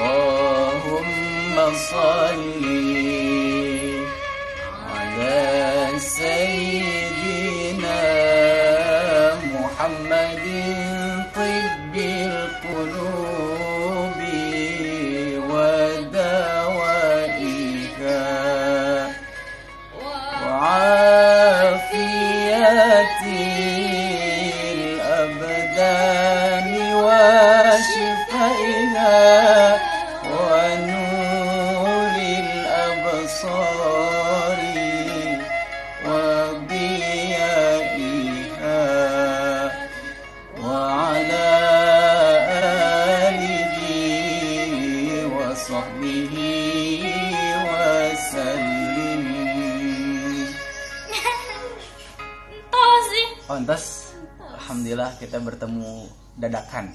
Allahumma salli ala sayyidina Muhammadin tibbil qulubi wa dawaiha wa afiyatil abdani wa shifaiha ونور الأبصار وضيائها وعلى آله وصحبه وسلم. Oh, entas, alhamdulillah kita bertemu dadakan.